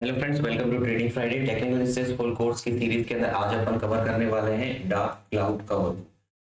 Hello friends, welcome to trading Friday technical analysis full course की series के अंदर आज अपन कवर करने वाले हैं dark cloud cover.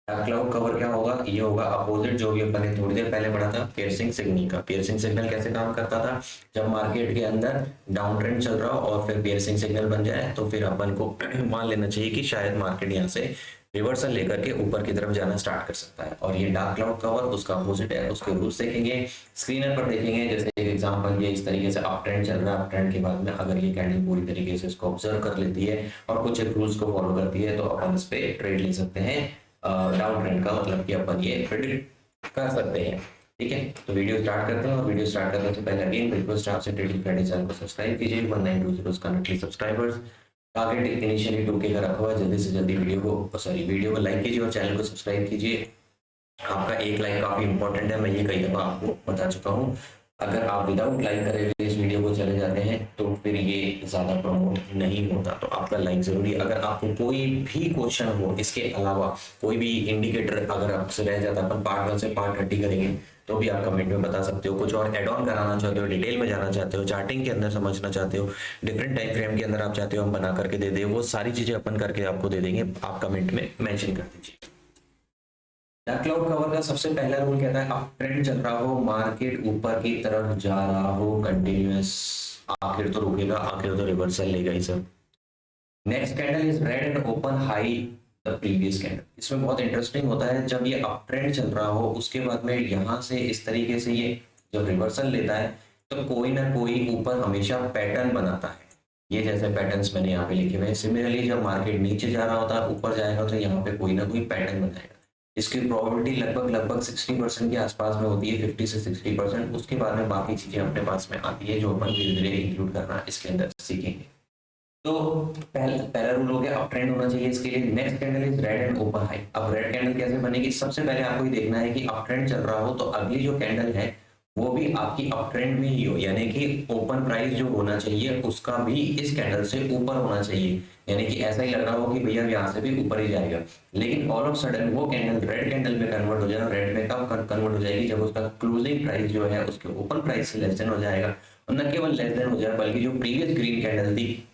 Dark cloud cover क्या होगा? ये होगा अपोजिट जो भी अपन ने थोड़ी देर पहले पढ़ा था पियर्सिंग सिग्नल का। पियर्सिंग सिग्नल कैसे काम करता था? जब मार्केट के अंदर डाउन ट्रेंड चल रहा हो और फिर पियर्सिंग सिग्नल बन जाए तो फिर अपन को मान लेना चाहिए कि शायद मार्केट यहाँ से रिवर्सल लेकर के ऊपर की तरफ जाना स्टार्ट कर सकता है। और ये डार्क क्लाउड कवर उसका अपोजिट है। उसके रूल्स देखेंगे, स्क्रीनर पर देखेंगे। जैसे एक एग्जांपल, ये इस तरीके से अप ट्रेंड चल रहा है। अप ट्रेंड के बाद में अगर ये कैंडल पूरी तरीके से इसको ऑब्जर्व कर लेती है और कुछ एक रूल्स को फॉलो करती है तो अपन इस पे ट्रेड ले सकते हैं। डाउन ट्रेंड का मतलब कि अपन ये प्रेडिक्ट कर सकते हैं। ठीक है, तो वीडियो स्टार्ट करते हैं। और वीडियो स्टार्ट करने से पहले अगेन रिक्वेस्ट आपसे, ट्रेडिंग फ्राइडे चैनल को सब्सक्राइब कीजिए। 1920 currently subscribers, target initially 2K का रखा हुआ है। जल्दी से जल्दी वीडियो को लाइक कीजिए और चैनल को सब्सक्राइब कीजिए। आपका एक लाइक काफी इंपॉर्टेंट है, मैं ये कई दफा आपको बता चुका हूँ। अगर आप विदाउट लाइक करे हुए इस वीडियो को चले जाते हैं तो फिर ये ज्यादा प्रमोट नहीं होता। तो आपका लाइक जरूरी है। अगर आपको कोई भी क्वेश्चन हो, इसके अलावा कोई भी इंडिकेटर अगर आपसे रह जाता है, अपन पार्ट 1 से पार्ट 30 करेंगे तो भी आप कमेंट में बता सकते हो। कुछ और एड ऑन कराना चाहते हो, डिटेल में जाना चाहते हो, चार्टिंग के अंदर समझना चाहते हो, डिफरेंट टाइम फ्रेम के अंदर आप चाहते हो हम बना करके दे दे, वो सारी चीजें अपन करके आपको दे देंगे। आप कमेंट में मेंशन कर दीजिए। डार्क क्लाउड कवर का सबसे पहला रूल कहता है अप ट्रेंड चल रहा हो, मार्केट ऊपर की तरफ जा रहा हो कंटिन्यूअस, आखिर तो रुकेगा, आखिर तो रिवर्सल लेगा ही सब। Next candle is red and open high the previous candle. इसमें बहुत इंटरेस्टिंग होता है, जब ये अप ट्रेंड चल रहा हो उसके बाद में यहां से इस तरीके से ये जब रिवर्सल लेता है तो कोई ना कोई ऊपर हमेशा पैटर्न बनाता है। ये जैसे पैटर्न्स मैंने यहाँ पे लिखे हुए हैं। सिमिलरली जब मार्केट नीचे जा रहा होता है, ऊपर जाएगा तो यहाँ पे कोई ना कोई पैटर्न बनाएगा। इसकी प्रोबेबिलिटी लगभग 60% के आसपास में होती है, 50 से 60%। उसके बाद में बाकी चीजें अपने पास में आती है जो अपन धीरे धीरे इंक्लूड करना इसके अंदर सीखेंगे। तो पहला रूल हो गया अप ट्रेंड होना चाहिए इसके लिए। Next candle is red and open high. अब रेड कैंडल कैसे बनेगी? सबसे पहले आपको ये देखना है कि अप ट्रेंड चल रहा हो तो अगली जो कैंडल है वो भी आपकी अप ट्रेंड में ही हो, यानी कि ओपन प्राइस जो होना चाहिए उसका भी इस कैंडल से ऊपर होना चाहिए। यानी कि ऐसा ही लग रहा हो कि भैया यहाँ से भी ऊपर ही जाएगा, लेकिन ऑल ऑफ सडन वो कैंडल रेड कैंडल में कन्वर्ट हो जाएगा। रेड में कब कन्वर्ट हो जाएगी? जब उसका क्लोजिंग प्राइस जो है उसके ओपन प्राइस से लेस देन हो जाएगा। और न केवल लेस देन हो जाएगा बल्कि जो प्रीवियस ग्रीन कैंडल थी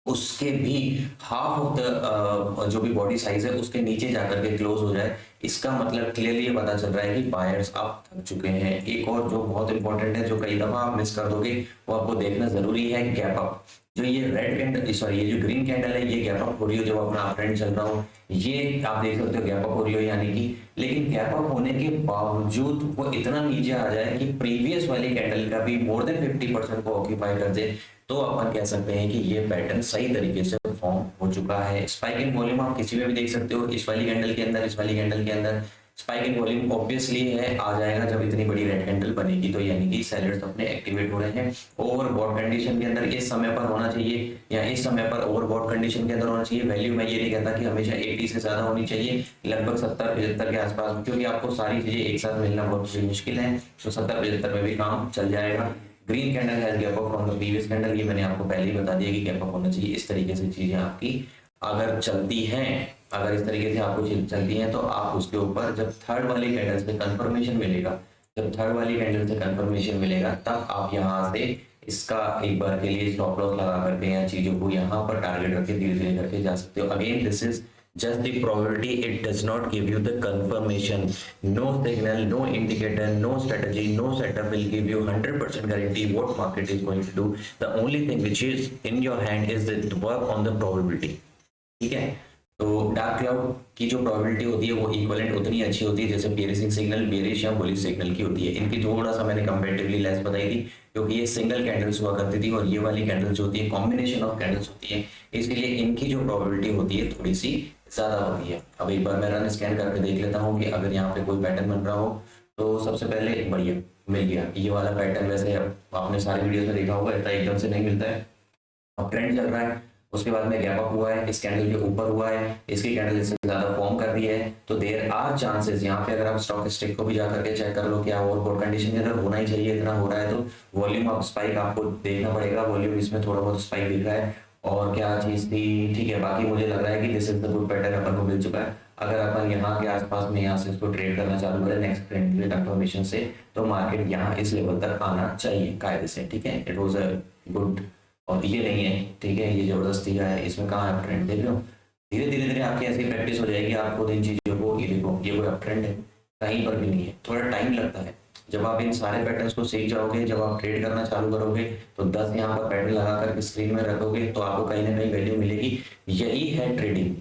उसके भी हाफ ऑफ द जो भी बॉडी साइज है उसके नीचे जाकर के क्लोज हो जाए। इसका मतलब क्लियरली ये पता चल रहा है कि बायर्स अब थक चुके हैं। एक और जो बहुत इंपॉर्टेंट है, जो कई दफा आप मिस कर दोगे, वो आपको देखना जरूरी है, गैप अप। जो ये रेड कैंडल, सॉरी ये जो ग्रीन कैंडल है, ये गैप अप हो रही हो जब अपना अप ट्रेंड चल रहा हो, ये आप देख सकते हो गैप अप हो रही हो, यानी कि लेकिन गैप अप होने के बावजूद वो इतना नीचे आ जाए कि प्रीवियस वाली कैंडल का भी मोर देन 50% को ऑक्यूपाई कर दे, तो अपन कह सकते हैं कि ये पैटर्न सही तरीके से फॉर्म हो चुका है। स्पाइक इन वॉल्यूम आप किसी में भी देख सकते हो, इस वाली कैंडल के अंदर, इस वाली कैंडल के अंदर स्पाइक इन वॉल्यूम ऑब्वियसली है, आ जाएगा जब इतनी बड़ी रेड कैंडल बनेगी। तो यानी कि सेलर्स अपने एक्टिवेट हो रहे हैं। ओवरबॉट कंडीशन के अंदर इस समय पर होना चाहिए, या इस समय पर ओवरबॉट कंडीशन के अंदर होना चाहिए। वैल्यू मैं ये नहीं कहता कि हमेशा 80 से ज्यादा होनी चाहिए, लगभग 70-75 के आसपास, क्योंकि आपको सारी चीजें एक साथ मिलना बहुत मुश्किल है। तो 70-75 में भी काम चल जाएगा। Green candle has gap up from the previous candle, ये मैंने आपको पहले ही बता दिया कि गैप अप होना चाहिए। इस तरीके से चीजें आपकी अगर चलती हैं, अगर इस तरीके से आपको चलती हैं तो आप उसके ऊपर जब थर्ड वाली कैंडल से कंफर्मेशन मिलेगा, जब थर्ड वाली कैंडल से कंफर्मेशन मिलेगा तब आप यहाँ से इसका एक बार के लिए स्टॉप लॉस लगा करके या चीजों को यहाँ पर टारगेट रख के धीरे धीरे करके जा सकते हो। Again this is just the probability, it does not give you the confirmation. No signal, no indicator, no strategy, no setup will give you 100% guarantee what market is going to do. The only thing which is in your hand is the work on the probability. ठीक है, तो dark cloud की जो probability होती है वो equivalent उतनी अच्छी होती है जैसे पियर्सिंग सिग्नल, बेरिश या बुलिश सिग्नल की होती है। इनकी थोड़ा सा मैंने कंपैरेटिवली लेस बताई थी, क्योंकि ये सिंगल कैंडल्स हुआ करती थी और ये वाली कैंडल्स होती है कॉम्बिनेशन ऑफ कैंडल्स होती है, इसलिए इनकी जो प्रोबेबिलिटी होती है थोड़ी सी ज्यादा होती है। अब एक बार मैं रन स्कैन करके देख लेता हूँ कि अगर यहाँ पे कोई पैटर्न बन रहा हो तो सबसे पहले बढ़िया मिल गया ये वाला पैटर्न। वैसे आपने सारे वीडियोस में देखा होगा, इतना एकदम से नहीं मिलता है। अब ट्रेंड चल रहा है, उसके बाद में गैप अप हुआ है, इस कैंडल के ऊपर हुआ है, इसकी कैंडल इससे ज्यादा फॉर्म कर रही है, तो देयर आर चांसेस। यहाँ पे अगर आप स्टॉक स्टिक को भी जाकर के चेक कर लो क्या ओवरबॉट कंडीशन के अंदर होना ही चाहिए, इतना हो रहा है तो वॉल्यूम ऑफ स्पाइक आपको देखना पड़ेगा। वॉल्यूम इसमें थोड़ा बहुत स्पाइक दिख रहा है। और क्या चीज थी, ठीक है, बाकी मुझे लग रहा है कि this is the good pattern अपन को मिल चुका है। अगर अपन यहाँ के आसपास में यहाँ से इसको ट्रेड करना चालू करें नेक्स्ट ट्रेंड कंफर्मेशन से, तो मार्केट यहाँ इस लेवल तक आना चाहिए कायदे से। ठीक है, इट वाज अ गुड और ये नहीं है, ठीक है, ये जबरदस्ती का है, इसमें कहाँ है अप ट्रेंड, देख रहे हो। धीरे धीरे धीरे आपकी ऐसी प्रैक्टिस हो जाएगी, आप खुद इन चीज़ों को, ये देखो ये कोई अप ट्रेंड है, कहीं पर भी नहीं है, थोड़ा टाइम लगता है। जब आप इन सारे पैटर्न्स को सीख जाओगे, जब आप ट्रेड करना चालू करोगे, तो 10 यहाँ पर पैटर्न लगा करके स्क्रीन में रखोगे तो आपको कहीं ना कहीं वैल्यू मिलेगी। यही है ट्रेडिंग,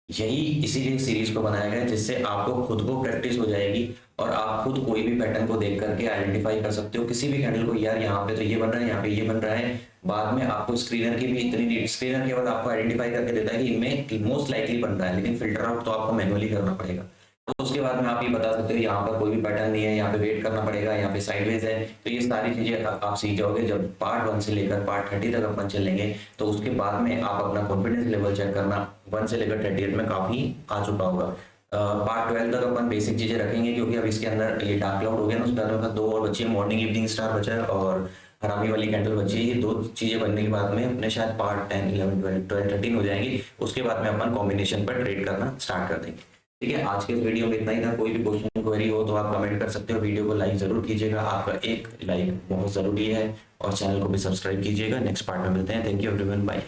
यही इसीलिए सीरीज को बनाया गया है, जिससे आपको खुद को प्रैक्टिस हो जाएगी और आप खुद कोई भी पैटर्न को देख करके आइडेंटिफाई कर सकते हो, किसी भी कैंडल को, यार यहाँ पे तो ये बन रहा है, यहाँ पे ये बन रहा है। बाद में आपको स्क्रीनर की भी इतनी नीड, स्क्रीनर केवल आपको आइडेंटिफाई करके देता है कि इनमें मोस्ट लाइकली बन रहा है, लेकिन फिल्टर आउट तो आपको मैनुअली करना पड़ेगा। तो उसके बाद में आप ये बता सकते हो यहाँ पर कोई भी पैटर्न नहीं है, यहाँ पे वेट करना पड़ेगा, यहाँ पे साइडवेज है। तो ये सारी चीजें आप सीख जाओगे जब पार्ट 1 से लेकर पार्ट 30 तक अपन चलेंगे। तो उसके बाद में आप अपना कॉन्फिडेंस लेवल चेक करना, 1 से लेकर 38 में काफी आ चुका होगा। पार्ट 12 तक अपन बेसिक चीजें रखेंगे, क्योंकि अब इसके अंदर ये डार्क क्लाउड हो गया ना, उसके बाद में 2 और बची है, मॉर्निंग इवनिंग स्टार बचा है और हरामी वाली कैंडल बची है। ये 2 चीजें बनने के बाद में अपने शायद पार्ट 10, 11, 12, 12, 13 हो जाएंगी। उसके बाद में अपन कॉम्बिनेशन पर ट्रेड करना स्टार्ट कर देंगे। ठीक है, आज के इस वीडियो में इतना ही था। कोई भी क्वेश्चन क्वेरी हो तो आप कमेंट कर सकते हो। वीडियो को लाइक जरूर कीजिएगा, आपका एक लाइक बहुत जरूरी है, और चैनल को भी सब्सक्राइब कीजिएगा। नेक्स्ट पार्ट में मिलते हैं। Thank you everyone, bye.